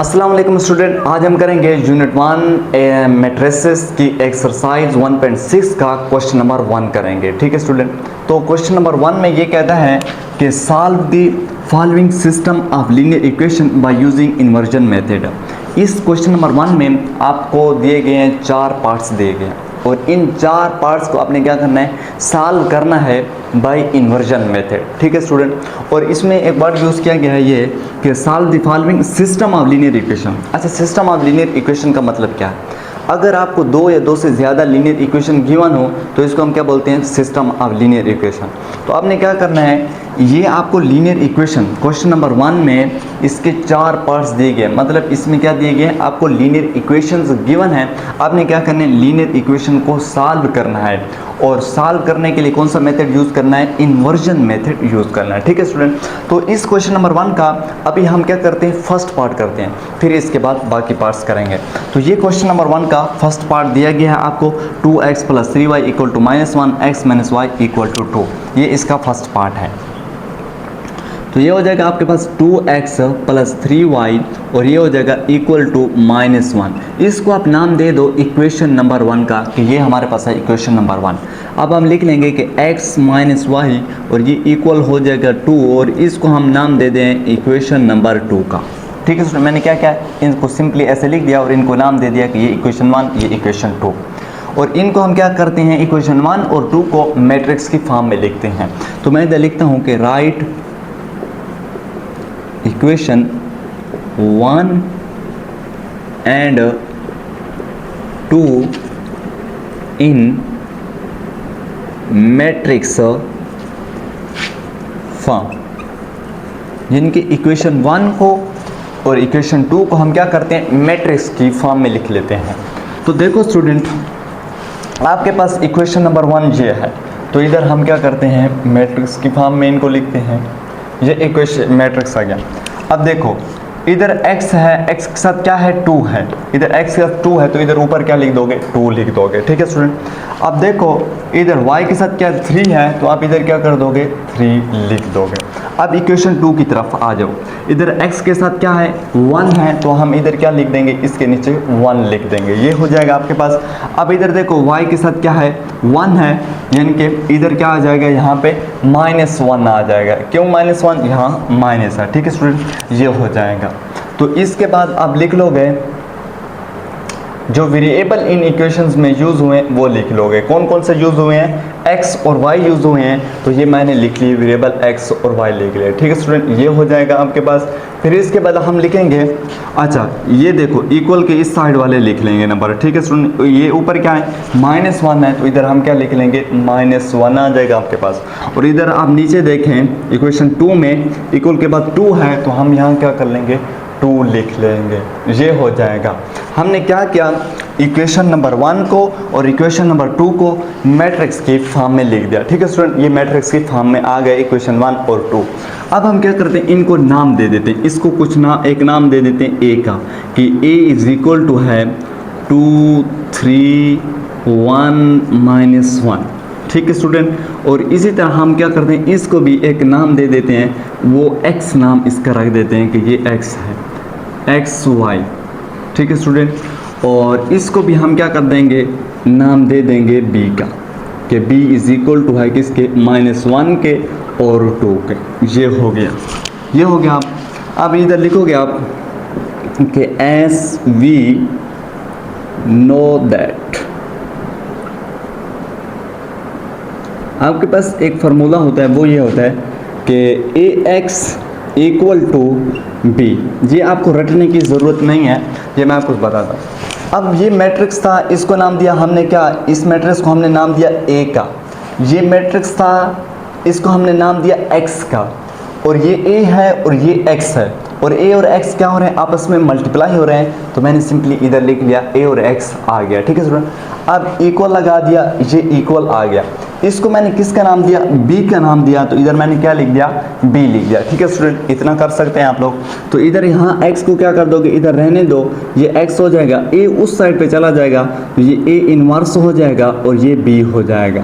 अस्सलाम वालेकुम स्टूडेंट, आज हम करेंगे यूनिट 1 मैट्रिसेस की एक्सरसाइज 1.6 का क्वेश्चन नंबर 1 करेंगे। ठीक है स्टूडेंट, तो क्वेश्चन नंबर 1 में ये कहता है कि solve the following system of linear equation by using inversion method. इस क्वेश्चन नंबर 1 में आपको दिए गए हैं 4 पार्ट्स दिए गए हैं और इन 4 पार्ट्स को आपने क्या करना है, सॉल्व करना है बाय इन्वर्जन मेथड। ठीक है स्टूडेंट, और इसमें एक वर्ड यूज़ किया गया है ये कि solve the following system of linear equation. अच्छा, सिस्टम ऑफ लीनियर इक्वेशन का मतलब क्या है? अगर आपको 2 या 2 से ज़्यादा लीनियर इक्वेशन गिवन हो तो इसको हम क्या बोलते हैं, सिस्टम ऑफ लीनियर इक्वेशन। तो आपने क्या करना है, ये आपको लीनियर इक्वेशन क्वेश्चन नंबर 1 में इसके 4 पार्ट्स दिए गए, मतलब इसमें क्या दिए गए हैं, आपको लीनियर इक्वेशंस गिवन है। आपने क्या करना है, लीनियर इक्वेशन को सॉल्व करना है और सॉल्व करने के लिए कौन सा मेथड यूज़ करना है, इन्वर्जन मेथड यूज़ करना है। ठीक है स्टूडेंट, तो इस क्वेश्चन नंबर 1 का अभी हम क्या करते हैं, फर्स्ट पार्ट करते हैं, फिर इसके बाद बाकी पार्ट्स करेंगे। तो ये क्वेश्चन नंबर 1 का फर्स्ट पार्ट दिया गया है आपको 2x + 3y = -1 x - y = 2। ये इसका फर्स्ट पार्ट है। तो ये हो जाएगा आपके पास 2x + 3y और ये हो जाएगा = -1। इसको आप नाम दे दो इक्वेशन नंबर 1 का कि ये हमारे पास है इक्वेशन नंबर 1। अब हम लिख लेंगे कि x - y और ये इक्वल हो जाएगा 2 और इसको हम नाम दे दें इक्वेशन नंबर 2 का। ठीक है स्टूडेंट, मैंने क्या किया, इनको सिंपली ऐसे लिख दिया और इनको नाम दे दिया कि ये इक्वेशन 1, ये इक्वेशन 2। और इनको हम क्या करते हैं, इक्वेशन 1 और 2 को मैट्रिक्स की फॉर्म में लिखते हैं। तो मैं इधर लिखता हूँ कि write equation 1 and 2 in matrix form. जिनकी इक्वेशन 1 को और इक्वेशन 2 को हम क्या करते हैं, मैट्रिक्स की फॉर्म में लिख लेते हैं। तो देखो स्टूडेंट, आपके पास इक्वेशन नंबर 1 ये है, तो इधर हम क्या करते हैं, मैट्रिक्स की फॉर्म में इनको लिखते हैं। ये इक्वेशन मैट्रिक्स आ गया। अब देखो इधर x है, x के साथ क्या है, 2 है, इधर x के साथ 2 है, तो इधर ऊपर क्या लिख दोगे, 2 लिख दोगे। ठीक है स्टूडेंट, अब देखो इधर y के साथ क्या 3 है, तो आप इधर क्या कर दोगे, 3 लिख दोगे। अब इक्वेशन 2 की तरफ आ जाओ, इधर x के साथ क्या है, 1 है, तो हम इधर क्या लिख देंगे, इसके नीचे 1 लिख देंगे, ये हो जाएगा आपके पास। अब इधर देखो y के साथ क्या है, 1 है, यानी कि इधर क्या आ जाएगा, यहाँ पे -1 आ जाएगा। क्यों -1, यहाँ माइनस है। ठीक है स्टूडेंट, ये हो जाएगा। तो इसके बाद आप लिख लोगे जो वेरिएबल इन इक्वेशंस में यूज़ हुए वो लिख लोगे। कौन कौन से यूज़ हुए हैं, x और y यूज़ हुए हैं, तो ये मैंने लिख लिए, वेरिएबल x और y लिख लिए। ठीक है स्टूडेंट, ये हो जाएगा आपके पास। फिर इसके बाद हम लिखेंगे, अच्छा ये देखो इक्वल के इस साइड वाले लिख लेंगे नंबर। ठीक है स्टूडेंट, ये ऊपर क्या है, -1 है, तो इधर हम क्या लिख लेंगे, -1 आ जाएगा आपके पास। और इधर आप नीचे देखें इक्वेशन 2 में इक्वल के बाद 2 है, तो हम यहाँ क्या कर लेंगे, 2 लिख लेंगे, ये हो जाएगा। हमने क्या किया, इक्वेशन नंबर 1 को और इक्वेशन नंबर 2 को मैट्रिक्स की फॉर्म में लिख दिया। ठीक है स्टूडेंट, ये मैट्रिक्स की फॉर्म में आ गए इक्वेशन 1 और 2। अब हम क्या करते हैं, इनको नाम दे देते हैं, इसको कुछ एक नाम दे देते हैं a का, कि a = है 2 3 1 -1। ठीक है स्टूडेंट, और इसी तरह हम क्या करते हैं, इसको भी एक नाम दे देते हैं, वो x नाम इसका रख देते हैं कि ये x है, xy। ठीक है स्टूडेंट, और इसको भी हम क्या कर देंगे, नाम दे देंगे b का, कि b = है किसके, -1 के और 2 के। ये हो गया, ये हो गया। अब इधर लिखोगे आप कि as we know that, आपके पास एक फार्मूला होता है, वो ये होता है कि ax = b। ये आपको रटने की ज़रूरत नहीं है, ये मैं आपको बताता हूँ। अब ये मैट्रिक्स था, इसको नाम दिया हमने क्या, इस मैट्रिक्स को हमने नाम दिया a का। ये मैट्रिक्स था, इसको हमने नाम दिया x का, और ये a है और ये x है, और a और x क्या हो रहे हैं, आपस में मल्टीप्लाई हो रहे हैं, तो मैंने सिंपली इधर लिख लिया a और x आ गया। ठीक है स्टूडेंट, अब इक्वल लगा दिया, ये इक्वल आ गया। इसको मैंने किसका नाम दिया, b का नाम दिया, तो इधर मैंने क्या लिख दिया, b लिख दिया। ठीक है स्टूडेंट, इतना कर सकते हैं आप लोग। तो इधर यहाँ x को क्या कर दोगे, इधर रहने दो, ये x हो जाएगा, a उस साइड पे चला जाएगा, तो ये a इनवर्स हो जाएगा और ये b हो जाएगा।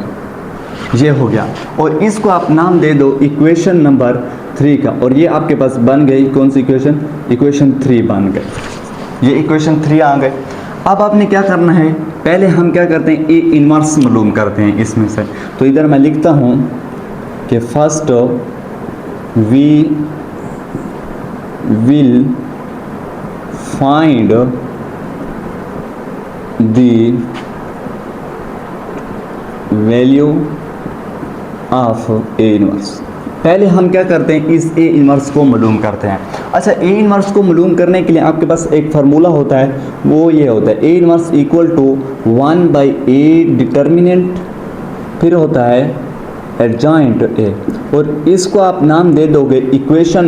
ये हो गया। और इसको आप नाम दे दो इक्वेशन नंबर 3 का, और ये आपके पास बन गई कौन सी इक्वेशन, इक्वेशन 3 बन गई। ये इक्वेशन 3 आ गए। अब आपने क्या करना है, पहले हम क्या करते हैं, ए इनवर्स मालूम करते हैं इसमें से। तो इधर मैं लिखता हूँ कि first we will find the value of A inverse. पहले हम क्या करते हैं, इस ए इनवर्स को मालूम करते हैं। अच्छा, ए इनवर्स को मालूम करने के लिए आपके पास एक फार्मूला होता है, वो ये होता है A inverse equal to 1/a determinant, फिर होता है एडजॉइंट ए, और इसको आप नाम दे दोगे इक्वेशन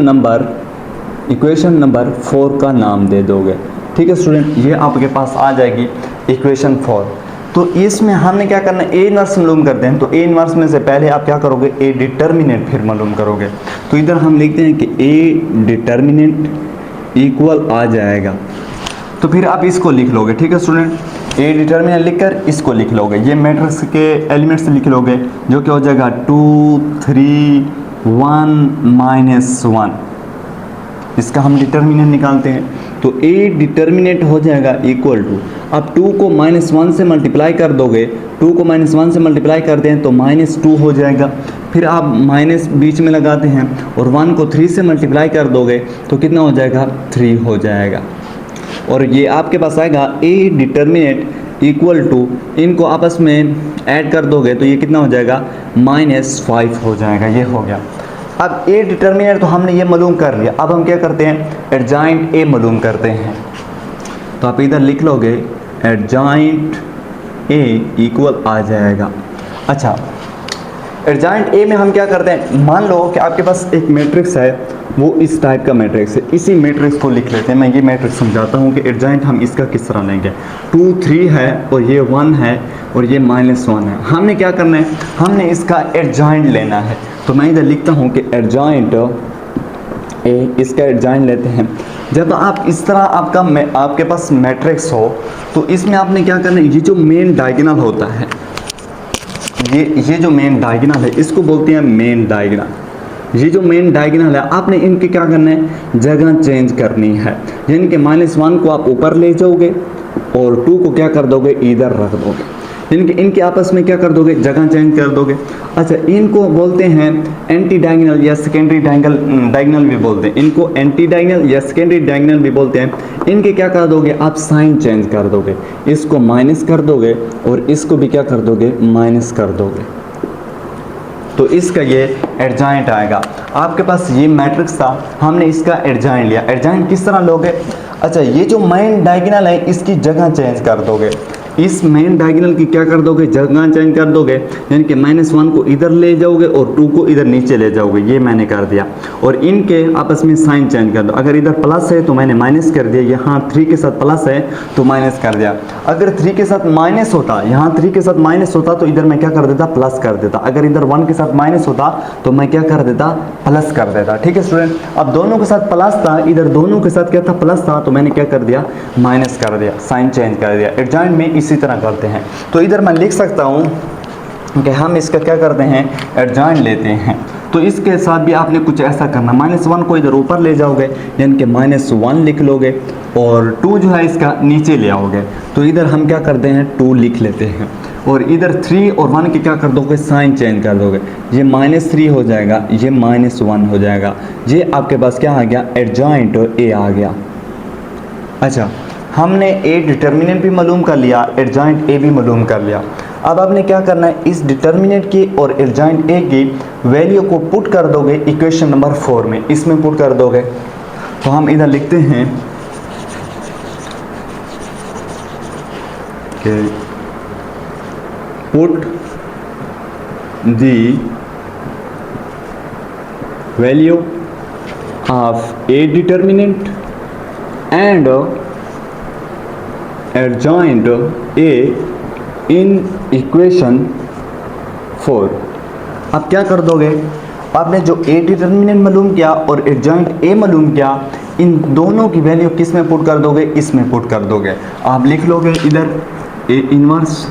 नंबर 4 का नाम दे दोगे। ठीक है स्टूडेंट, ये आपके पास आ जाएगी इक्वेशन 4। तो इसमें हमने क्या करना है, ए इनवर्स मालूम करते हैं। तो ए इनवर्स में से पहले आप क्या करोगे, ए डिटर्मिनेंट फिर मालूम करोगे। तो इधर हम लिखते हैं कि ए डिटर्मिनेंट इक्वल आ जाएगा, तो फिर आप इसको लिख लोगे। ठीक है स्टूडेंट, ए डिटर्मिनेंट लिखकर इसको लिख लोगे, ये मैट्रिक्स के एलिमेंट्स लिख लोगे, जो कि हो जाएगा 2 3 1 -1। इसका हम डिटर्मिनेंट निकालते हैं। तो ए डिटर्मिनेंट हो जाएगा इक्वल टू, अब 2 को -1 से मल्टीप्लाई कर दोगे, 2 को -1 से मल्टीप्लाई करते हैं तो -2 हो जाएगा, फिर आप माइनस बीच में लगाते हैं, और 1 को 3 से मल्टीप्लाई कर दोगे तो कितना हो जाएगा, 3 हो जाएगा। और ये आपके पास आएगा ए डिटर्मिनेंट इक्वल टू, इनको आपस में ऐड कर दोगे तो ये कितना हो जाएगा, -5 हो जाएगा। ये हो गया। अब ए डिटर्मिनेंट तो हमने ये मालूम कर लिया, अब हम क्या करते हैं, एडजॉइंट ए मालूम करते हैं। तो आप इधर लिख लोगे एडजॉइंट ए इक्वल आ जाएगा। अच्छा, एडजॉइंट ए में हम क्या करते हैं, मान लो कि आपके पास एक मैट्रिक्स है, वो इस टाइप का मैट्रिक्स है, इसी मैट्रिक्स को लिख लेते हैं। मैं ये मैट्रिक्स समझाता हूँ कि एडजॉइंट हम इसका किस तरह लेंगे। 2 3 है, और ये 1 है, और ये -1 है। हमने क्या करना है, हमने इसका एडजॉइंट लेना है। तो मैं इधर लिखता हूँ कि एडजॉइंट ए, इसका एडजॉइंट लेते हैं। जब आप इस तरह आपके पास मैट्रिक्स हो, तो इसमें आपने क्या करना है, ये जो मेन डायगोनल होता है, ये जो मेन डायगोनल है, इसको बोलते हैं मेन डायगोनल। ये जो मेन डायगोनल है, आपने इनके क्या करना है, जगह चेंज करनी है। यानी कि -1 को आप ऊपर ले जाओगे और 2 को क्या कर दोगे, इधर रख दोगे। यानी कि इनके आपस में क्या कर दोगे, जगह चेंज कर दोगे। अच्छा, इनको बोलते हैं एंटी डायगोनल या सेकेंडरी डायगोनल भी बोलते हैं। इनको एंटी डायगोनल या सेकेंडरी डायगोनल भी बोलते हैं। इनके क्या कर दोगे, आप साइन चेंज कर दोगे, इसको माइनस कर दोगे और इसको भी क्या कर दोगे, माइनस कर दोगे। तो इसका ये एडजॉइंट आएगा। आपके पास ये मैट्रिक्स था, हमने इसका एडजॉइंट लिया। एडजॉइंट किस तरह लोगे, अच्छा, ये जो मेन डायगोनल है इसकी जगह चेंज कर दोगे। इस मेन डायगोनल की क्या कर दोगे, जगह चेंज कर दोगे। यानी कि -1 को इधर ले जाओगे और 2 को इधर नीचे ले जाओगे, ये मैंने कर दिया। और इनके आपस में साइन चेंज कर दो। अगर इधर प्लस है तो मैंने माइनस कर दिया, यहाँ 3 के साथ प्लस है तो माइनस कर दिया। अगर 3 के साथ माइनस होता, यहाँ 3 के साथ माइनस होता तो इधर मैं क्या कर देता, प्लस कर देता। अगर इधर 1 के साथ माइनस होता तो मैं क्या कर देता, प्लस कर देता। ठीक है स्टूडेंट, अब दोनों के साथ प्लस था, इधर दोनों के साथ क्या था, प्लस था, तो मैंने क्या कर दिया, माइनस कर दिया, साइन चेंज कर दिया। एडजॉइंट में इसी तरह करते हैं। तो इधर मैं लिख सकता हूँ कि हम इसका क्या करते हैं, एडजॉइंट लेते हैं। तो इसके साथ भी आपने कुछ ऐसा करना, -1 को इधर ऊपर ले जाओगे, यानी कि -1 लिख लोगे, और 2 जो है इसका नीचे ले आओगे। तो इधर हम क्या करते हैं, 2 लिख लेते हैं, और इधर 3 और 1 के क्या कर दोगे, साइन चेंज कर दोगे। ये -3 हो जाएगा, ये -1 हो जाएगा। ये आपके पास क्या आ गया, एडजॉइंट ए आ गया। अच्छा, हमने ए डिटर्मिनेंट भी मालूम कर लिया, एडजॉइंट ए भी मालूम कर लिया। अब आपने क्या करना है, इस डिटर्मिनेंट की और एडजॉइंट ए की वैल्यू को पुट कर दोगे इक्वेशन नंबर 4 में, इसमें पुट कर दोगे। तो हम इधर लिखते हैं कि put the value of A determinant and adjoint A in equation 4। अब क्या कर दोगे, आपने जो ए डिटर्मिनेंट मालूम किया और एडजॉइंट ए मालूम किया, इन दोनों की वैल्यू किस में पुट कर दोगे, इसमें पुट कर दोगे। आप लिख लोगे इधर A inverse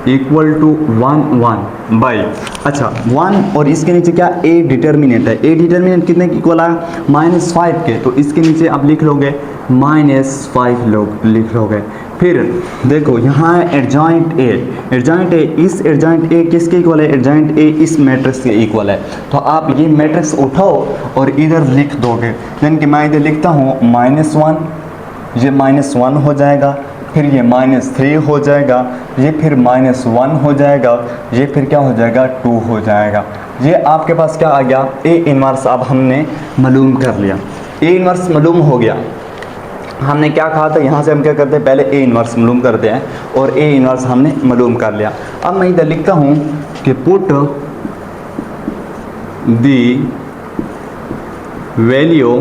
equal to 1 by, अच्छा 1 और इसके नीचे क्या ए डिटर्मिनेंट है, ए डिटर्मिनेंट कितने की इक्वल आया -5 के, तो इसके नीचे आप लिख लोगे -5 लिख लोगे। फिर देखो यहाँ है एडजॉइंट ए, एडजॉइंट ए, इस एडजॉइंट ए किसके इक्वल है, एडजॉइंट ए इस मैट्रिक्स के इक्वल है। तो आप ये मैट्रिक्स उठाओ और इधर लिख दोगे, यानी कि मैं इधर लिखता हूँ -1, ये -1 हो जाएगा, फिर ये -3 हो जाएगा, ये फिर -1 हो जाएगा, ये फिर क्या हो जाएगा 2 हो जाएगा। ये आपके पास क्या आ गया, ए इनवर्स अब हमने मालूम कर लिया, ए इनवर्स मालूम हो गया। हमने क्या कहा था, यहाँ से हम क्या करते हैं, पहले ए इनवर्स मालूम करते हैं और ए इनवर्स हमने मालूम कर लिया। अब मैं इधर लिखता हूँ कि put the value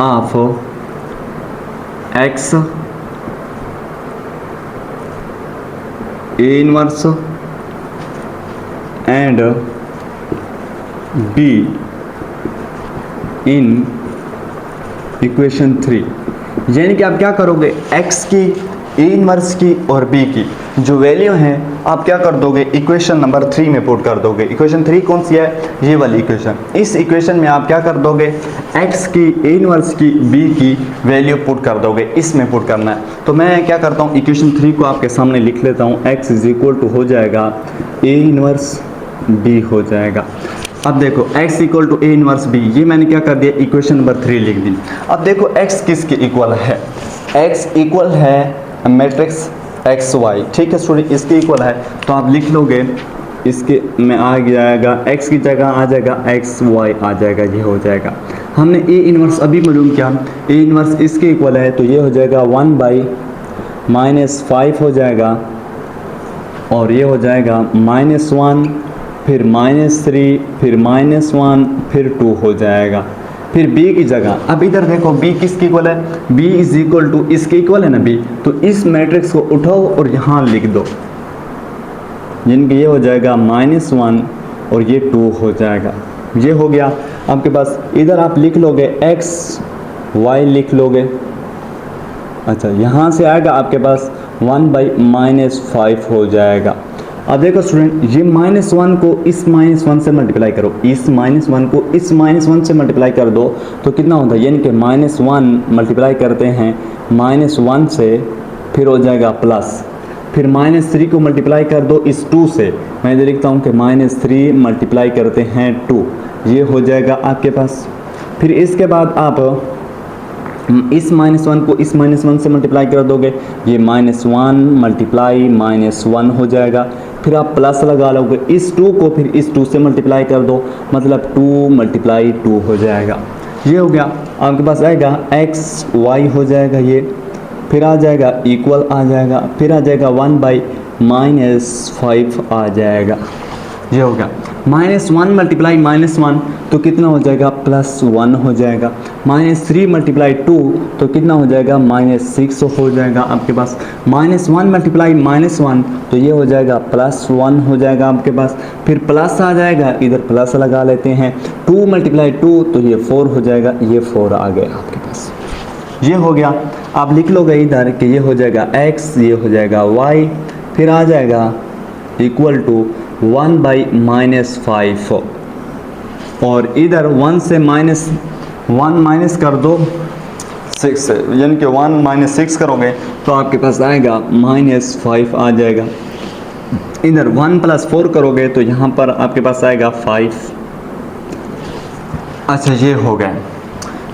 of x A inverse and be in equation 3, यानी कि आप क्या करोगे, x की, ए इनवर्स की और b की जो वैल्यू हैं आप क्या कर दोगे, इक्वेशन नंबर 3 में पुट कर दोगे। इक्वेशन 3 कौन सी है, ये वाली इक्वेशन। इस इक्वेशन में आप क्या कर दोगे, x की, ए इनवर्स की, b की वैल्यू पुट कर दोगे, इसमें पुट करना है। तो मैं क्या करता हूँ, इक्वेशन 3 को आपके सामने लिख लेता हूँ, x इज इक्वल टू हो जाएगा ए इनवर्स b हो जाएगा। अब देखो x equal to A inverse b, ये मैंने क्या कर दिया, इक्वेशन नंबर 3 लिख दी। अब देखो x किसके इक्वल है, x इक्वल है मैट्रिक्स एक्स वाई, ठीक है स्टूडेंट, इसके इक्वल है। तो आप लिख लोगे, इसके में आ जाएगा x की जगह आ जाएगा एक्स वाई आ जाएगा, ये हो जाएगा। हमने ए इनवर्स अभी मालूम किया, ए इनवर्स इसके इक्वल है, तो ये हो जाएगा 1 बाई -5 हो जाएगा, और ये हो जाएगा -1, फिर -3, फिर -1, फिर 2 हो जाएगा। फिर b की जगह, अब इधर देखो b किसके इक्वल है, b इज इक्वल टू इसके इक्वल है ना b, तो इस मैट्रिक्स को उठाओ और यहाँ लिख दो, जिनके ये हो जाएगा -1 और ये 2 हो जाएगा, ये हो गया आपके पास। इधर आप लिख लोगे x y लिख लोगे, अच्छा यहाँ से आएगा आपके पास 1 बाई -5 हो जाएगा। अब देखो स्टूडेंट, ये -1 को इस -1 से मल्टीप्लाई करो, इस -1 को इस -1 से मल्टीप्लाई कर दो तो कितना होता है, यानी कि -1 मल्टीप्लाई करते हैं -1 से, फिर हो जाएगा प्लस, फिर -3 को मल्टीप्लाई कर दो इस 2 से, मैं इधर लिखता हूँ कि -3 मल्टीप्लाई करते हैं 2, ये हो जाएगा आपके पास। फिर इसके बाद आप इस -1 को इस -1 से मल्टीप्लाई कर दोगे, ये -1 मल्टीप्लाई -1 हो जाएगा, फिर आप प्लस लगा लोगे, इस 2 को फिर इस 2 से मल्टीप्लाई कर दो, मतलब 2 मल्टीप्लाई 2 हो जाएगा, ये हो गया। आपके पास आएगा एक्स वाई हो जाएगा ये, फिर आ जाएगा इक्वल आ जाएगा, फिर आ जाएगा 1 बाई -5 आ जाएगा, ये हो गया। -1 मल्टीप्लाई -1 तो कितना हो जाएगा, +1 हो जाएगा। -3 मल्टीप्लाई 2 तो कितना हो जाएगा, -6 हो जाएगा आपके पास। -1 मल्टीप्लाई -1 तो ये हो जाएगा +1 हो जाएगा आपके पास। फिर प्लस आ जाएगा, इधर प्लस लगा लेते हैं, 2 मल्टीप्लाई 2 तो ये 4 हो जाएगा, ये 4 आ गया आपके पास, ये हो गया। आप लिख लोगे इधर कि ये हो जाएगा x, ये हो जाएगा y, फिर आ जाएगा इक्वल टू 1 बाई -5, और इधर 1 से -1 माइनस कर दो 6 से, यानी कि 1 - 6 करोगे तो आपके पास आएगा -5 आ जाएगा। इधर 1 + 4 करोगे तो यहाँ पर आपके पास आएगा 5। अच्छा ये हो गया,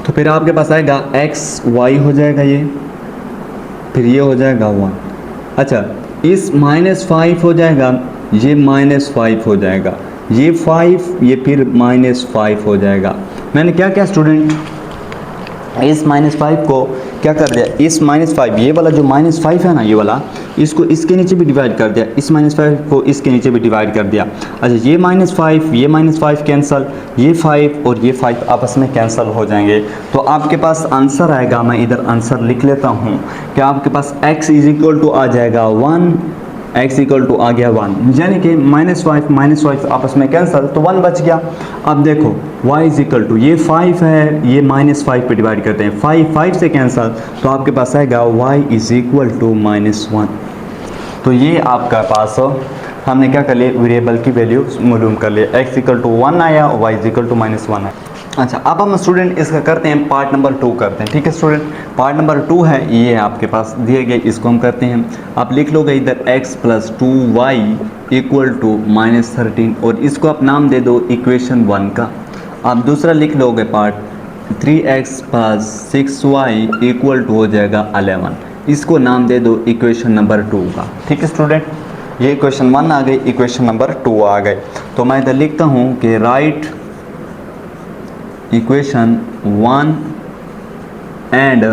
तो फिर आपके पास आएगा x y हो जाएगा ये, फिर ये हो जाएगा 1। अच्छा इस -5 हो जाएगा, ये -5 हो जाएगा, ये 5, ये फिर -5 हो जाएगा। मैंने क्या किया स्टूडेंट, इस -5 को क्या कर दिया, इस -5 ये वाला जो -5 है ना ये वाला, इसको इसके नीचे भी डिवाइड कर दिया, इस -5 को इसके नीचे भी डिवाइड कर दिया। अच्छा ये -5 ये -5 कैंसल, ये 5 और ये 5 आपस में कैंसिल हो जाएंगे, तो आपके पास आंसर आएगा, मैं इधर आंसर लिख लेता हूँ कि आपके पास x इज इक्वल टू आ जाएगा 1, x इक्वल टू आ गया 1, यानी कि -5 आपस में कैंसिल, तो 1 बच गया। अब देखो y इज इक्वल टू, ये 5 है, ये -5 पे डिवाइड करते हैं, 5 से कैंसिल, तो आपके पास आएगा y इज इक्वल टू -1। तो ये आपका पास हमने क्या कर लिया, वेरिएबल की वैल्यू मालूम कर लिया। x इक्वल टू 1 आया, y इक्वल टू -1 आया। अच्छा, अब हम स्टूडेंट इसका करते हैं पार्ट नंबर 2 करते हैं। ठीक है स्टूडेंट, पार्ट नंबर 2 है ये आपके पास दिए गए, इसको हम करते हैं। आप लिख लोगे इधर x plus 2y equal to -13 और इसको आप नाम दे दो इक्वेशन 1 का। आप दूसरा लिख लोगे part 3x plus 6y equal to हो जाएगा 11, इसको नाम दे दो इक्वेशन नंबर 2 का। ठीक है स्टूडेंट, ये इक्वेशन 1 आ गई, इक्वेशन नंबर 2 आ गए। तो मैं इधर लिखता हूँ कि write equation 1 and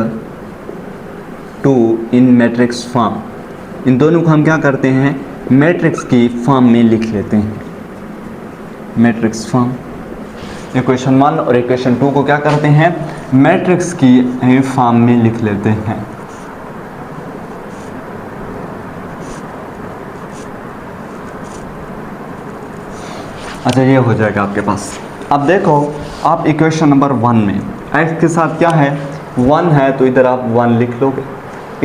2 in matrix form. इन दोनों को हम क्या करते हैं, मैट्रिक्स की फॉर्म में लिख लेते हैं, मैट्रिक्स फॉर्म। इक्वेशन 1 और इक्वेशन 2 को क्या करते हैं, मैट्रिक्स की फॉर्म में लिख लेते हैं। अच्छा, ये हो जाएगा आपके पास। अब देखो आप इक्वेशन नंबर 1 में x के साथ क्या है, 1 है, तो इधर आप 1 लिख लोगे।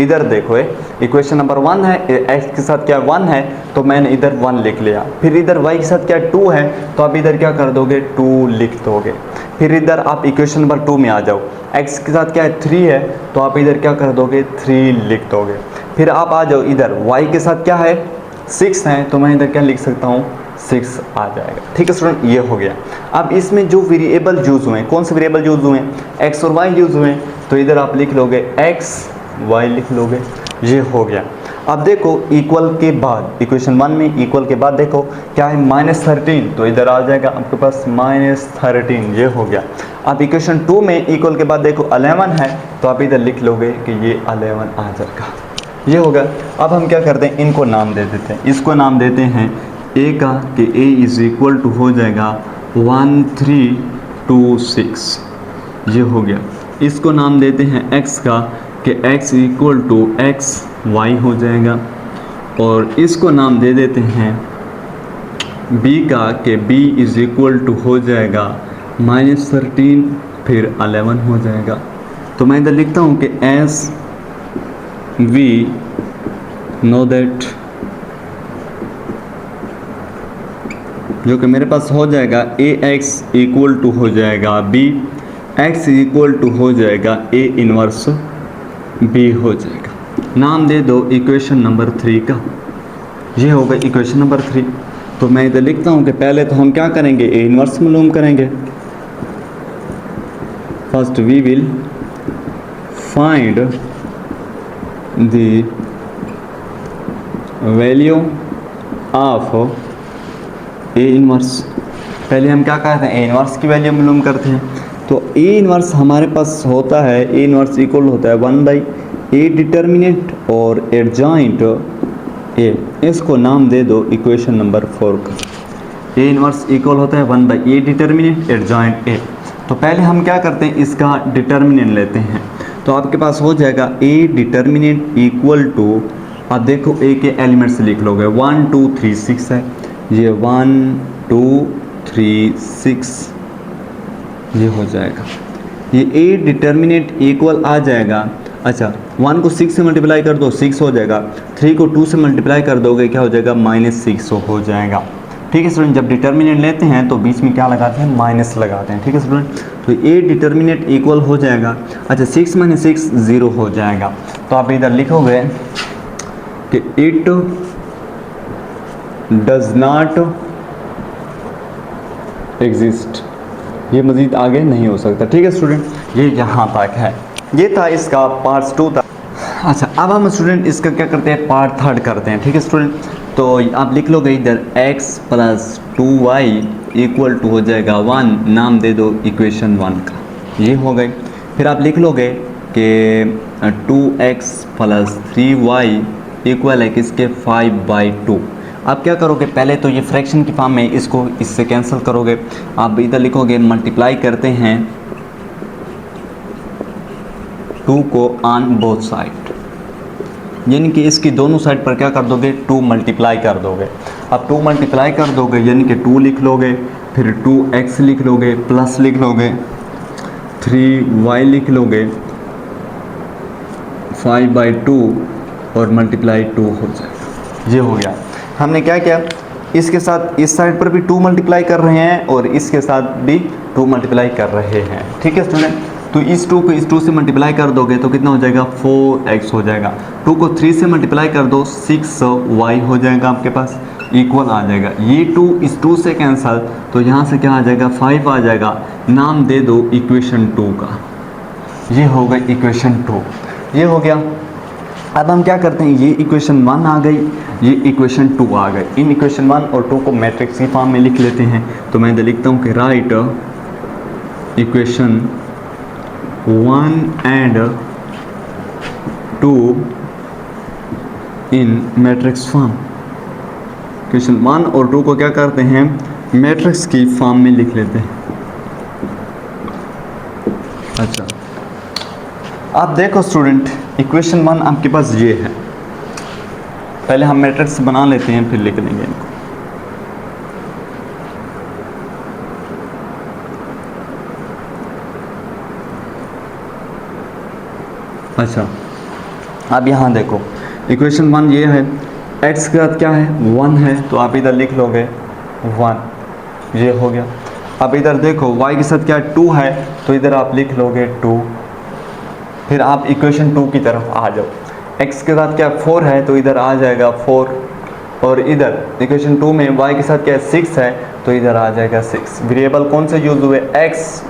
इधर देखो इक्वेशन नंबर 1 है, x के साथ क्या 1 है, तो मैंने इधर 1 लिख लिया। फिर इधर y के साथ क्या 2 है, तो आप इधर क्या कर दोगे, 2 लिख दोगे। फिर इधर आप इक्वेशन नंबर 2 में आ जाओ, x के साथ क्या है 3 है, तो आप इधर क्या कर दोगे, 3 लिख दोगे। फिर आप आ जाओ इधर y के साथ क्या है 6 है, तो मैं इधर क्या लिख सकता हूँ, 6 आ जाएगा। ठीक है स्टूडेंट, ये हो गया। अब इसमें जो वेरिएबल यूज हुए हैं, कौन से वेरिएबल यूज हुए हैं, x और y यूज हुए हैं, तो इधर आप लिख लोगे x y लिख लोगे, ये हो गया। अब देखो इक्वल के बाद, इक्वेशन 1 में इक्वल के बाद देखो क्या है -13, तो इधर आ जाएगा आपके पास -13, ये हो गया। अब इक्वेशन 2 में इक्वल के बाद देखो 11 है, तो आप इधर लिख लोगे कि ये 11 आ जाएगा, ये हो गया। अब हम क्या करते हैं, इनको नाम दे देते हैं। इसको नाम देते हैं a का, कि a इज़ इक्वल टू हो जाएगा 1326, ये हो गया। इसको नाम देते हैं x का, कि x equal to x y हो जाएगा। और इसको नाम दे देते हैं b का, कि b इज़ इक्वल टू हो जाएगा -13 फिर 11 हो जाएगा। तो मैं इधर लिखता हूँ कि as we know that, जो कि मेरे पास हो जाएगा ax इक्वल टू हो जाएगा b, x इक्वल टू हो जाएगा a इनवर्स b हो जाएगा। नाम दे दो इक्वेशन नंबर 3 का, ये होगा इक्वेशन नंबर 3। तो मैं इधर लिखता हूँ कि पहले तो हम क्या करेंगे, a इनवर्स मालूम करेंगे। First we will find the value of A inverse. पहले हम क्या करते हैं, ए इनवर्स की वैल्यू मालूम करते हैं। तो ए इनवर्स हमारे पास होता है, ए इनवर्स इक्वल होता है 1/a डिटर्मिनेंट और एडजॉइंट ए। इसको नाम दे दो इक्वेशन नंबर 4 का। ए इनवर्स इक्वल होता है 1/a डिटर्मिनेंट एडजॉइंट ए। तो पहले हम क्या करते हैं, इसका डिटर्मिनेंट लेते हैं। तो आपके पास हो जाएगा ए डिटर्मिनेंट इक्वल टू, आप देखो ए के एलिमेंट्स लिख लोगे, 1 2 3 6 है, ये 1 2 3 6 ये हो जाएगा। ये ए डिटर्मिनेंट इक्वल आ जाएगा। अच्छा, 1 को 6 से मल्टीप्लाई कर दो, 6 हो जाएगा। 3 को 2 से मल्टीप्लाई कर दोगे, क्या हो जाएगा, -6 हो जाएगा। ठीक है स्टूडेंट, जब डिटर्मिनेंट लेते हैं तो बीच में क्या लगाते हैं, माइनस लगाते हैं। ठीक है स्टूडेंट, तो ए डिटर्मिनेंट इक्वल हो जाएगा। अच्छा, 6 - 6 0 हो जाएगा। तो आप इधर लिखोगे कि इट डज नॉट एग्जिस्ट, ये मज़ीद आगे नहीं हो सकता। ठीक है स्टूडेंट, ये यहाँ तक है, ये था इसका पार्ट 2 था। अच्छा, अब हम स्टूडेंट इसका क्या करते हैं, पार्ट 3 करते हैं। ठीक है स्टूडेंट, तो आप लिख लोगे इधर x + 2y इक्वल टू हो जाएगा 1, नाम दे दो इक्वेशन 1 का, ये हो गई। फिर आप लिख लोगे कि 2x + 3y इक्वल है किसके, 5/2। आप क्या करोगे, पहले तो ये फ्रैक्शन की फॉर्म में, इसको इससे कैंसिल करोगे। आप इधर लिखोगे मल्टीप्लाई करते हैं 2 को ऑन बोथ साइड, यानी कि इसकी दोनों साइड पर क्या कर दोगे, 2 मल्टीप्लाई कर दोगे। अब 2 मल्टीप्लाई कर दोगे यानी कि 2 लिख लोगे, फिर 2x लिख लोगे, प्लस लिख लोगे 3y लिख लोगे, 5/2 और मल्टीप्लाई 2 हो जाएगा। ये हो गया। हमने क्या किया, इसके साथ इस साइड पर भी 2 मल्टीप्लाई कर रहे हैं और इसके साथ भी 2 मल्टीप्लाई कर रहे हैं। ठीक है स्टूडेंट, तो इस 2 को इस 2 से मल्टीप्लाई कर दोगे तो कितना हो जाएगा, 4x हो जाएगा। 2 को 3 से मल्टीप्लाई कर दो, 6y हो जाएगा आपके पास, इक्वल आ जाएगा। ये 2 इस 2 से कैंसल, तो यहाँ से क्या आ जाएगा, 5 आ जाएगा। नाम दे दो इक्वेशन 2 का। ये हो गई इक्वेशन 2, ये हो गया। अब हम क्या करते हैं, ये इक्वेशन 1 आ गई, ये इक्वेशन 2 आ गई। इन इक्वेशन 1 और 2 को मैट्रिक्स की फॉर्म में लिख लेते हैं। तो मैं इधर लिखता हूँ कि write equation 1 and 2 in matrix form. Equation 1 और 2 को क्या करते हैं, मैट्रिक्स की फॉर्म में लिख लेते हैं। अच्छा, आप देखो स्टूडेंट, इक्वेशन 1 आपके पास ये है। पहले हम मैट्रिक्स बना लेते हैं, फिर लिख लेंगे इनको। अच्छा, अब यहाँ देखो, इक्वेशन 1 ये है, x के साथ क्या है, 1 है, तो आप इधर लिख लोगे 1, ये हो गया। अब इधर देखो y के साथ क्या है, 2 है, तो इधर आप लिख लोगे 2। फिर आप इक्वेशन 2 की तरफ आ जाओ। x के साथ क्या 4 है, तो इधर आ जाएगा 4, और इधर इक्वेशन 2 में y के साथ क्या 6 है, तो इधर आ जाएगा 6। वेरिएबल कौन से यूज़ हुए, x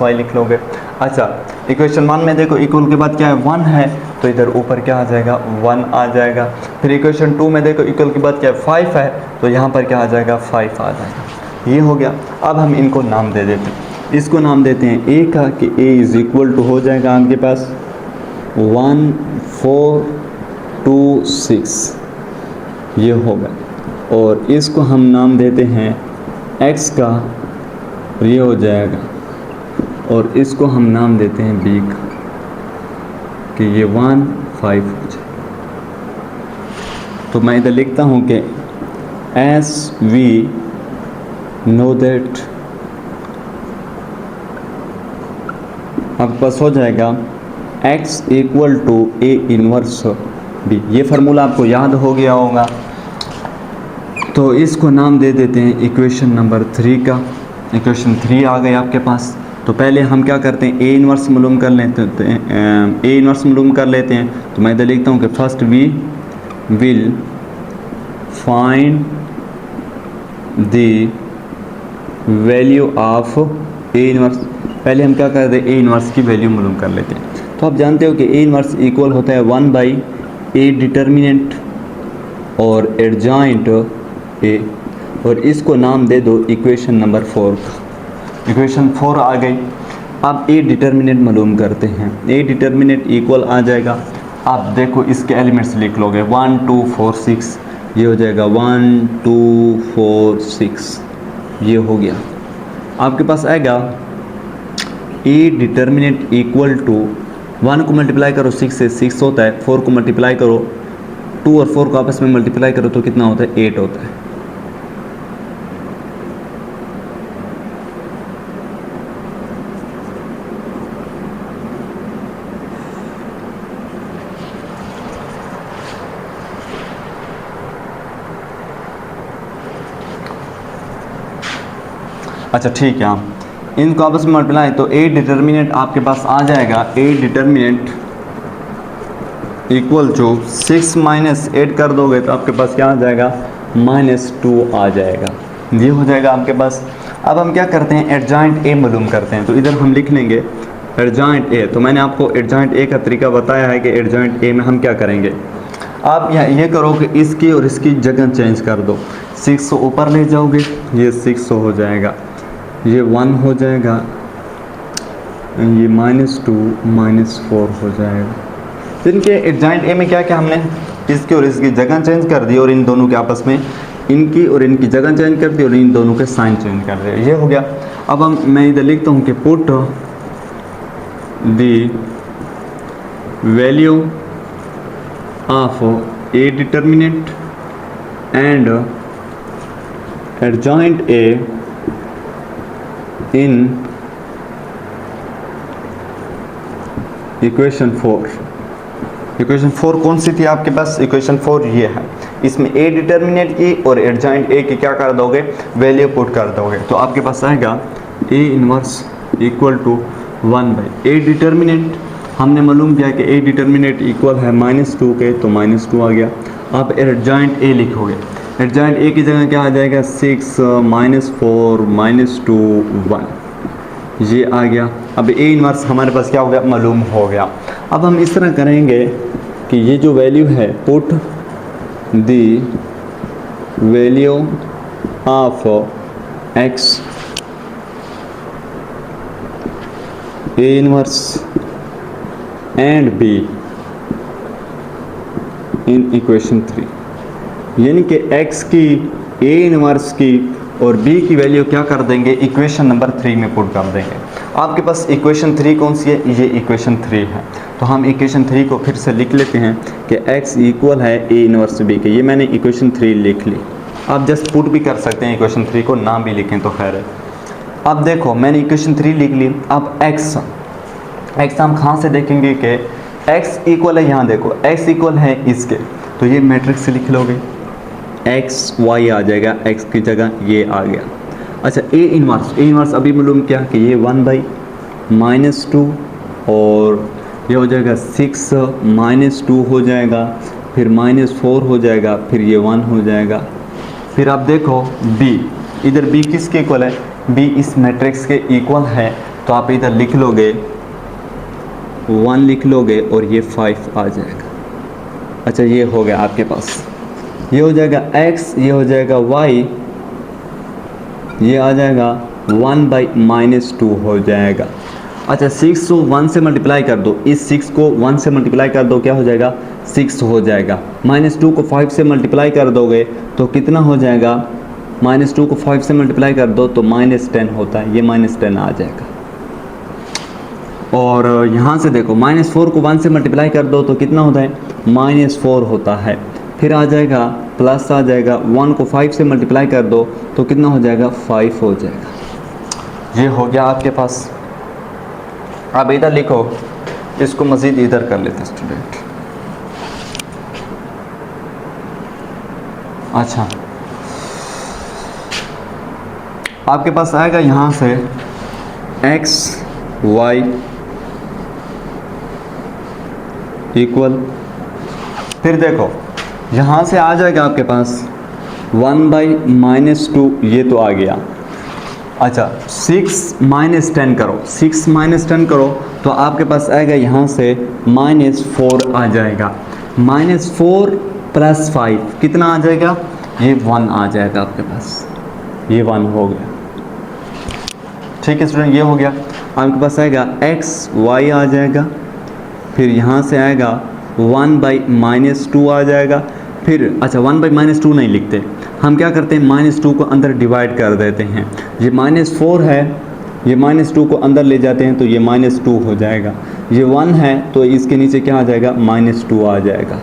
y लिख लोगे। अच्छा, इक्वेशन 1 में देखो इक्वल के बाद क्या है, 1 है, तो इधर ऊपर क्या आ जाएगा, 1 आ जाएगा। फिर इक्वेशन 2 में देखो इक्वल के बाद क्या है, 5 है, तो यहाँ पर क्या आ जाएगा, 5 आ जाएगा। ये हो गया। अब हम इनको नाम दे देते हैं। इसको नाम देते हैं a का, कि a इज़ इक्वल टू हो जाएगा आपके पास 1 4 2 6, ये होगा। और इसको हम नाम देते हैं x का, ये हो जाएगा। और इसको हम नाम देते हैं b का, कि ये 1 5 हो जाए। तो मैं इधर लिखता हूँ कि as we know that, आपके पास हो जाएगा x equal to a inverse b। ये फार्मूला आपको याद हो गया होगा। तो इसको नाम दे देते हैं इक्वेशन नंबर 3 का। इक्वेशन 3 आ गई आपके पास। तो पहले हम क्या करते हैं, a इनवर्स मालूम कर लेते हैं, a इनवर्स मालूम कर लेते हैं। तो मैं इधर लिखता हूँ कि first we will find the value of a inverse. पहले हम क्या करते हैं, a इनवर्स की वैल्यू मालूम कर लेते हैं। तो आप जानते हो कि a इनवर्स इक्वल होता है 1/a डिटर्मिनेंट और एडजॉइंट a, और इसको नाम दे दो इक्वेशन नंबर 4 का। इक्वेशन 4 आ गई। अब a डिटर्मिनेंट मालूम करते हैं। a डिटर्मिनेंट इक्वल आ जाएगा, आप देखो इसके एलिमेंट्स लिख लोगे 1 2 4 6, ये हो जाएगा 1 2 4 6, ये हो गया। आपके पास आएगा a डिटर्मिनेंट इक्वल टू 1 को मल्टीप्लाई करो 6 से 6 होता है, 4 को मल्टीप्लाई करो, 2 और 4 को आपस में मल्टीप्लाई करो तो कितना होता है, 8 होता है। अच्छा ठीक है, इनको आपस में मल्टीप्लाई, तो a डिटर्मिनेंट आपके पास आ जाएगा, a determinant equal to 6 minus 8 कर दोगे तो आपके पास क्या आ जाएगा, -2 आ जाएगा। ये हो जाएगा आपके पास। अब हम क्या करते हैं, एडजॉइंट a मालूम करते हैं। तो इधर हम लिख लेंगे एडजॉइंट a। तो मैंने आपको एडजॉइंट a का तरीका बताया है कि एडजॉइंट a में हम क्या करेंगे। आप ये करो कि इसकी और इसकी जगह चेंज कर दो। 600 ऊपर ले जाओगे, ये 600 हो जाएगा, ये 1 हो जाएगा, ये -2 -4 हो जाएगा। तो इनके एडजॉइंट ए में क्या क्या हमने इसके और इसकी जगह चेंज कर दी, और इन दोनों के आपस में इनकी और इनकी जगह चेंज कर दी, और इन दोनों के साइन चेंज कर दिए। ये हो गया। अब मैं इधर लिखता हूँ कि put the value of A determinant and adjoint A in equation 4। Equation 4 कौन सी थी आपके पास, इक्वेशन 4 ये है। इसमें ए डिटर्मिनेंट की और एडजॉइंट ए की क्या कर दोगे, वैल्यू पुट कर दोगे। तो आपके पास आएगा A inverse equal to 1/, A determinant हमने मालूम किया कि ए डिटर्मिनेंट इक्वल है -2 के, तो -2 आ गया। आप एडजॉइंट ए लिखोगे, एडजॉइंट ए की जगह क्या आ जाएगा, 6 -4 -2 1, ये आ गया। अब ए इनवर्स हमारे पास क्या हो गया, मालूम हो गया। अब हम इस तरह करेंगे कि ये जो वैल्यू है, put the value of x A inverse and be in equation 3, यानी कि x की ए इनवर्स की और b की वैल्यू क्या कर देंगे, इक्वेशन नंबर 3 में पुट कर देंगे। आपके पास इक्वेशन 3 कौन सी है, ये इक्वेशन 3 है। तो हम इक्वेशन 3 को फिर से लिख लेते हैं कि x इक्वल है ए इनवर्स b के, ये मैंने इक्वेशन 3 लिख ली। आप जस्ट पुट भी कर सकते हैं इक्वेशन 3 को, ना भी लिखें तो खैर है। अब देखो मैंने इक्वेशन 3 लिख ली। अब x हम कहाँ से देखेंगे कि x इक्वल है, यहाँ देखो x इक्वल है इसके, तो ये मैट्रिक्स से लिख लोगे, एक्स वाई आ जाएगा, x की जगह ये आ गया। अच्छा ए इनवर्स अभी मालूम क्या कि ये 1/-2 और ये हो जाएगा 6 -2 हो जाएगा, फिर -4 हो जाएगा, फिर ये 1 हो जाएगा। फिर आप देखो b, इधर b किसके इक्वल है, b इस मैट्रिक्स के इक्वल है, तो आप इधर लिख लोगे 1 लिख लोगे और ये 5 आ जाएगा। अच्छा ये हो गया आपके पास, ये हो जाएगा x, ये हो जाएगा y, ये आ जाएगा 1/-2 हो जाएगा। अच्छा 6 को 1 से मल्टीप्लाई कर दो, इस 6 को 1 से मल्टीप्लाई कर दो, क्या हो जाएगा, 6 हो जाएगा। -2 को 5 से मल्टीप्लाई कर दोगे तो कितना हो जाएगा, -2 को 5 से मल्टीप्लाई कर दो तो -10 होता है, ये -10 आ जाएगा। और यहाँ से देखो -4 को 1 से मल्टीप्लाई कर दो तो कितना होता है, -4 होता है। फिर आ जाएगा प्लस आ जाएगा, 1 को 5 से मल्टीप्लाई कर दो तो कितना हो जाएगा, 5 हो जाएगा। ये हो गया आपके पास। अब इधर लिखो, इसको मज़ीद इधर कर लेते हैं स्टूडेंट। अच्छा आपके पास आएगा यहाँ से x y इक्वल, फिर देखो यहाँ से आ जाएगा आपके पास 1/-2, ये तो आ गया। अच्छा 6 -10 करो, 6 -10 करो तो आपके पास आएगा यहाँ से -4 आ जाएगा। -4 + 5 कितना आ जाएगा, ये 1 आ जाएगा आपके पास, ये 1 हो गया। ठीक है स्टूडेंट, ये हो गया। आपके पास आएगा x y आ जाएगा, फिर यहाँ से आएगा 1/-2 आ जाएगा। फिर अच्छा 1/-2 नहीं लिखते, हम क्या करते हैं, -2 को अंदर डिवाइड कर देते हैं। ये -4 है, ये -2 को अंदर ले जाते हैं तो ये -2 हो जाएगा। ये 1 है तो इसके नीचे क्या आ जाएगा, -2 आ जाएगा।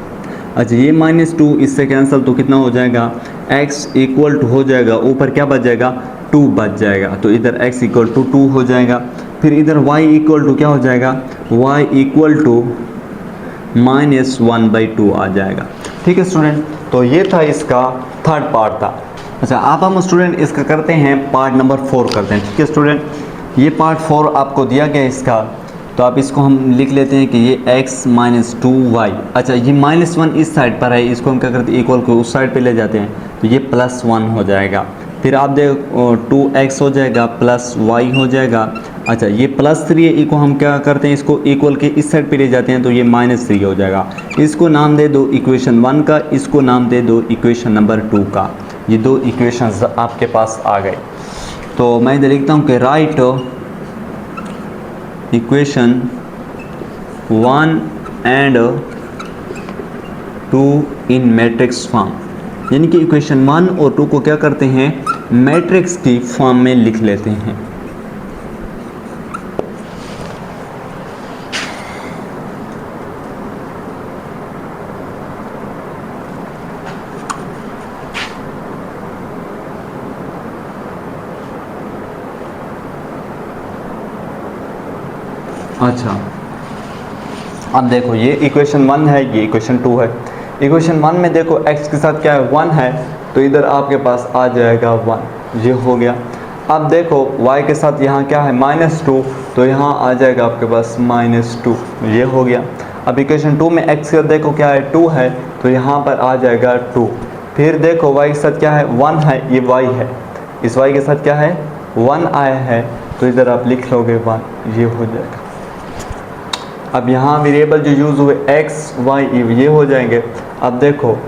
अच्छा ये -2 इससे कैंसिल तो कितना हो जाएगा, x इक्वल टू हो जाएगा, ऊपर क्या बच जाएगा, 2 बच जाएगा, तो इधर x इक्वल टू 2 हो जाएगा। फिर इधर y इक्वल टू क्या हो जाएगा, y इक्वल टू -1/2 आ जाएगा। ठीक है स्टूडेंट, तो ये था इसका थर्ड पार्ट था। अच्छा अब हम स्टूडेंट इसका करते हैं पार्ट नंबर 4 करते हैं। ठीक है स्टूडेंट, ये पार्ट 4 आपको दिया गया इसका, तो आप इसको हम लिख लेते हैं कि ये x - 2y। अच्छा ये -1 इस साइड पर है, इसको हम क्या करते हैं, इक्वल को उस साइड पे ले जाते हैं, तो ये +1 हो जाएगा। फिर आप देखो 2x हो जाएगा प्लस y हो जाएगा। अच्छा ये +3 है, इसको हम क्या करते हैं, इसको इक्वल के इस साइड पे ले जाते हैं तो ये -3 हो जाएगा। इसको नाम दे दो इक्वेशन 1 का, इसको नाम दे दो इक्वेशन नंबर 2 का। ये 2 इक्वेशंस आपके पास आ गए। तो मैं इधर लिखता हूँ कि write equation 1 and 2 in matrix form, यानी कि इक्वेशन 1 और 2 को क्या करते हैं, मैट्रिक्स की फॉर्म में लिख लेते हैं। अच्छा अब देखो ये इक्वेशन 1 है, ये इक्वेशन 2 है। इक्वेशन 1 में देखो x के साथ क्या है 1 है, तो इधर आपके पास आ जाएगा 1, ये हो गया। अब देखो y के साथ यहाँ क्या है -2, तो यहाँ आ जाएगा आपके पास -2, ये हो गया। अब इक्वेशन 2 में x का देखो क्या है 2 है, तो यहाँ पर आ जाएगा 2। फिर देखो y के साथ क्या है 1 है, ये y है, इस y के साथ क्या है 1 आया है, तो इधर आप लिख लोगे 1, ये हो जाएगा। अब यहाँ वेरिएबल जो यूज़ हुए x y ये हो जाएंगे। अब देखो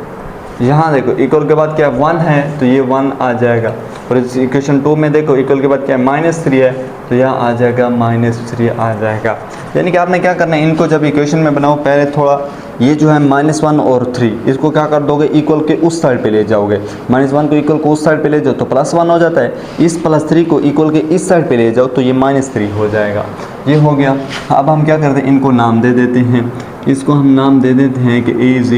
यहाँ देखो इक्वल के बाद क्या 1 है, तो ये 1 आ जाएगा। और इस इक्वेशन 2 में देखो इक्वल के बाद क्या -3 है, तो यहाँ आ जाएगा -3 आ जाएगा। यानी कि आपने क्या करना है, इनको जब इक्वेशन में बनाओ पहले थोड़ा ये जो है -1 और 3 इसको क्या कर दोगे इक्वल के उस साइड पे ले जाओगे। -1 को इक्वल को उस साइड पे ले जाओ तो +1 हो जाता है, इस +3 को इक्वल के इस साइड पे ले जाओ तो ये -3 हो जाएगा। ये हो गया। अब हम क्या करते हैं, इनको नाम दे देते हैं। इसको हम नाम दे देते हैं कि a =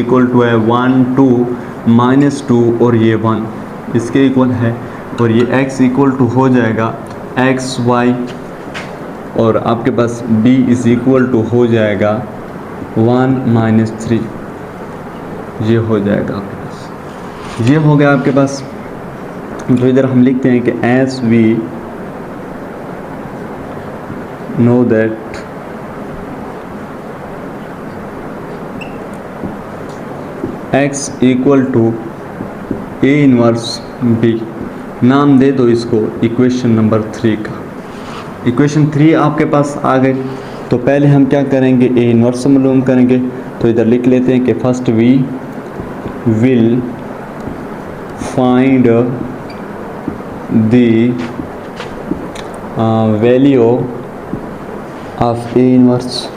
1 2 -2 और ये 1 इसके इक्वल है, और ये x = हो जाएगा x y, और आपके पास b = हो जाएगा 1 - 3, ये हो जाएगा आपके पास। ये हो गया आपके पास। तो इधर हम लिखते हैं कि as we know that x = a inverse b, नाम दे दो इसको इक्वेशन नंबर 3 का। इक्वेशन 3 आपके पास आ गए, तो पहले हम क्या करेंगे a इनवर्स से मालूम करेंगे। तो इधर लिख लेते हैं कि first we will find the value of a inverse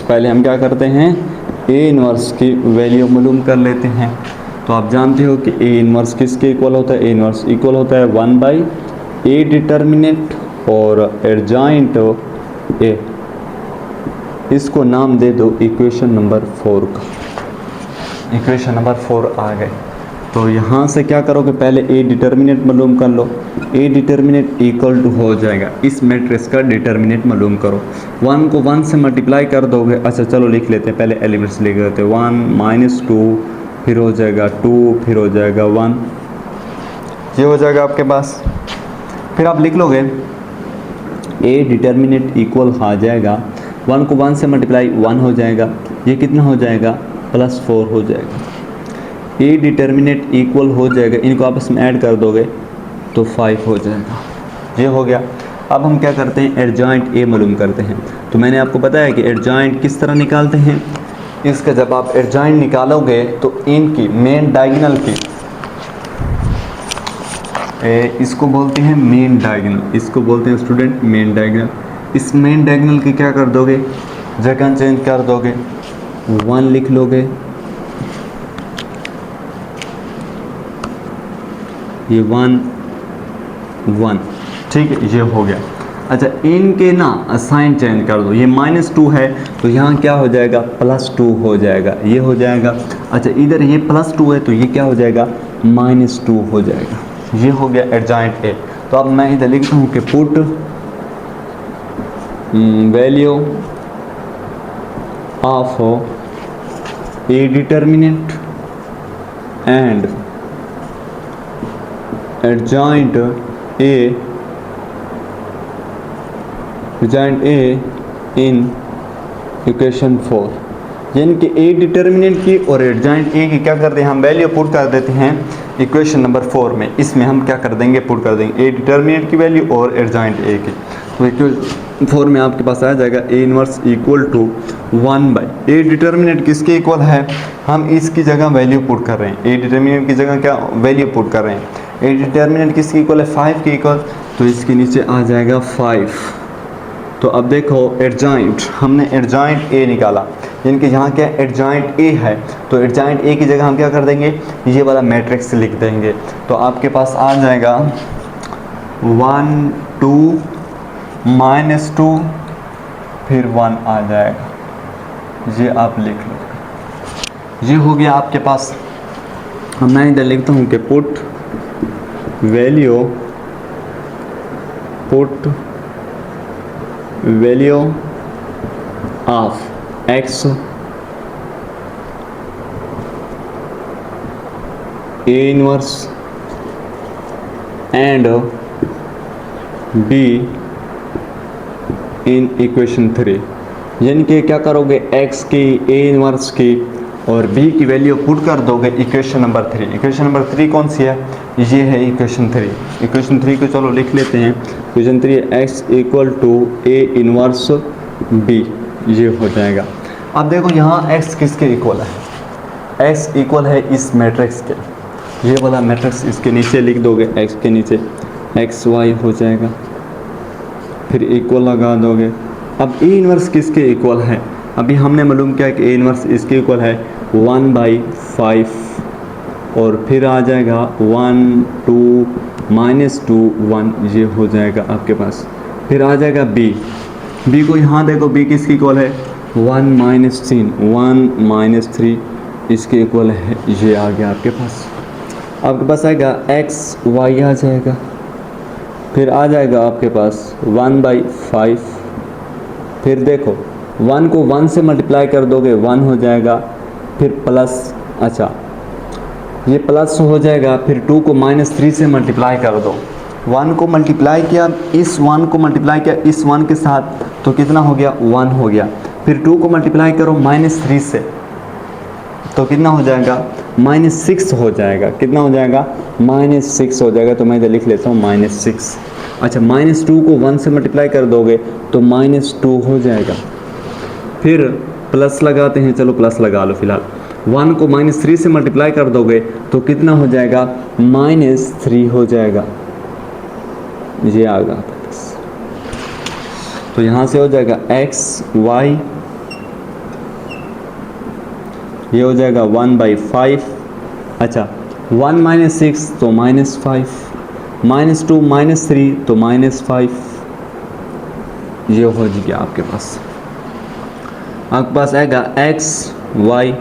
पहले हम क्या करते हैं a इनवर्स की वैल्यू मालूम कर लेते हैं। तो आप जानते हो कि a इनवर्स किसके इक्वल होता है, a इनवर्स इक्वल होता है 1/a डिटर्मिनेंट और एडजॉइंट a। इसको नाम दे दो इक्वेशन नंबर 4 का। इक्वेशन नंबर 4 आ गए, तो यहाँ से क्या करोगे पहले a डिटर्मिनेंट मालूम कर लो। a डिटर्मिनेंट इक्वल टू हो जाएगा इस मैट्रिक्स का डिटर्मिनेंट मालूम करो। 1 को 1 से मल्टीप्लाई कर दोगे। अच्छा चलो लिख लेते हैं, पहले एलिमेंट्स लिख लेते हैं। 1 - 2, फिर हो जाएगा 2, फिर हो जाएगा 1, ये हो जाएगा आपके पास। फिर आप लिख लोगे a डिटर्मिनेंट इक्वल आ जाएगा 1 को 1 से मल्टीप्लाई 1 हो जाएगा, ये कितना हो जाएगा +4 हो जाएगा। a डिटर्मिनेंट इक्वल हो जाएगा, इनको आपस में ऐड कर दोगे तो 5 हो जाएगा। ये हो गया। अब हम क्या करते हैं, एडजॉइंट a मालूम करते हैं। तो मैंने आपको बताया कि एडजॉइंट किस तरह निकालते हैं। इसका जब आप एडजॉइंट निकालोगे तो इनकी मेन डायगोनल की इसको बोलते हैं मेन डायगोनल, इसको बोलते हैं स्टूडेंट मेन डायगोनल। इस मेन डायगोनल की क्या कर दोगे, जगह चेंज कर दोगे, 1 लिख लोगे, ये 1 1, ठीक है, ये हो गया। अच्छा इनके ना साइन चेंज कर दो, ये -2 है तो यहाँ क्या हो जाएगा +2 हो जाएगा, ये हो जाएगा। अच्छा इधर ये +2 है तो ये क्या हो जाएगा -2 हो जाएगा, ये हो गया एडजॉइंट a। तो अब मैं इधर लिखता हूँ कि put value of a determinant and adjoint a in equation 4। यानी कि a डिटर्मिनेंट की और एडजॉइंट a की क्या करते हैं हम वैल्यू पुट कर देते हैं इक्वेशन नंबर 4 में। इसमें हम क्या कर देंगे, पुट कर देंगे a डिटर्मिनेंट की वैल्यू और एडजॉइंट a की। तो इक्वेशन 4 में आपके पास आ जाएगा a inverse equal to 1/a determinant किसके इक्वल है, हम इसकी जगह वैल्यू पुट कर रहे हैं। a डिटर्मिनेंट की जगह क्या वैल्यू पुट कर रहे हैं, a डिटर्मिनेंट किसके इक्वल है 5 के इक्वल, तो इसके नीचे आ जाएगा 5। तो अब देखो एडजॉइंट, हमने एडजॉइंट a निकाला, यानी कि यहाँ क्या एडजॉइंट a है, तो एडजॉइंट a की जगह हम क्या कर देंगे, ये वाला मैट्रिक्स लिख देंगे। तो आपके पास आ जाएगा 1 2 -2 फिर 1 आ जाएगा, ये आप लिख लो। ये हो गया आपके पास। मैं इधर लिखता हूँ कि put value of x A inverse and B in equation 3, यानी कि क्या करोगे, x की, A इनवर्स की और B की वैल्यू पुट कर दोगे इक्वेशन नंबर 3। इक्वेशन नंबर 3 कौन सी है, ये है इक्वेशन 3। इक्वेशन 3 को चलो लिख लेते हैं। इक्वेशन 3 है x equal to A inverse B, ये हो जाएगा। अब देखो यहाँ x किसके इक्वल है, x इक्वल है इस मैट्रिक्स के, ये वाला मैट्रिक्स इसके नीचे लिख दोगे, x के नीचे एक्स वाई हो जाएगा, फिर इक्वल लगा दोगे। अब ए इनवर्स किसके इक्वल है, अभी हमने मालूम किया कि ए इनवर्स इसके इक्वल है 1/5 और फिर आ जाएगा 1 2 -2 1, ये हो जाएगा आपके पास। फिर आ जाएगा b को यहाँ देखो, b किसके इक्वल है 1 - 3, 1 - 3 इसके इक्वल है, ये आ गया आपके पास। आपके पास आएगा एक्स वाई आ जाएगा, फिर आ जाएगा आपके पास 1/5, फिर देखो 1 को 1 से मल्टीप्लाई कर दोगे 1 हो जाएगा, फिर प्लस, अच्छा ये प्लस हो जाएगा, फिर 2 को -3 से मल्टीप्लाई कर दो। 1 को मल्टीप्लाई किया, इस 1 को मल्टीप्लाई किया इस 1 के साथ, तो कितना हो गया 1 हो गया। फिर 2 को मल्टीप्लाई करो -3 से, तो कितना हो जाएगा -6 हो जाएगा। कितना हो जाएगा -6 हो जाएगा, तो मैं इधर लिख लेता हूँ -6। अच्छा -2 को 1 से मल्टीप्लाई कर दोगे तो -2 हो जाएगा। फिर प्लस लगाते हैं, चलो प्लस लगा लो फिलहाल। 1 को -3 से मल्टीप्लाई कर दोगे तो कितना हो जाएगा -3 हो जाएगा, ये आ गया बस। तो यहाँ से हो जाएगा एक्स वाई, ये हो जाएगा 1/5, अच्छा 1 - 6 तो -5, -2 -3 तो -5, ये हो गया आपके पास। आपके पास आएगा एक्स वाई।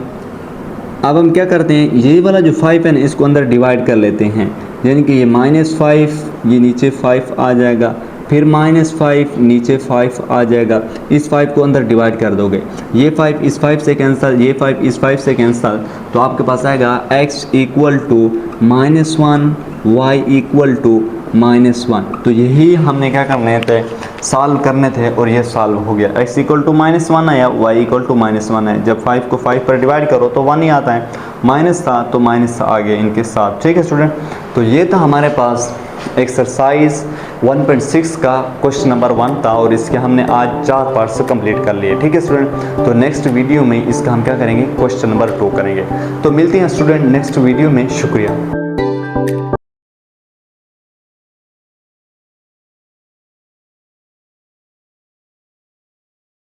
अब हम क्या करते हैं, ये वाला जो 5 है ना, इसको अंदर डिवाइड कर लेते हैं, यानी कि ये -5, ये नीचे 5 आ जाएगा, फिर -5 नीचे 5 आ जाएगा। इस 5 को अंदर डिवाइड कर दोगे, ये 5 इस 5 से कैंसिल, ये 5 इस 5 से कैंसिल, तो आपके पास आएगा x equal to -1, y equal to -1। तो यही हमने क्या करने थे, सॉल्व करने थे, और ये सॉल्व हो गया। x इक्वल टू -1 आया, y इक्वल टू -1 है। जब 5 को 5 पर डिवाइड करो तो 1 ही आता है, माइनस था तो माइनस आ गया इनके साथ। ठीक है स्टूडेंट, तो ये था हमारे पास एक्सरसाइज 1.6 का क्वेश्चन नंबर 1 था, और इसके हमने आज 4 पार्ट्स कंप्लीट कर लिए। ठीक है स्टूडेंट, तो नेक्स्ट वीडियो में इसका हम क्या करेंगे, क्वेश्चन नंबर 2 करेंगे। तो मिलते हैं स्टूडेंट नेक्स्ट वीडियो में, शुक्रिया।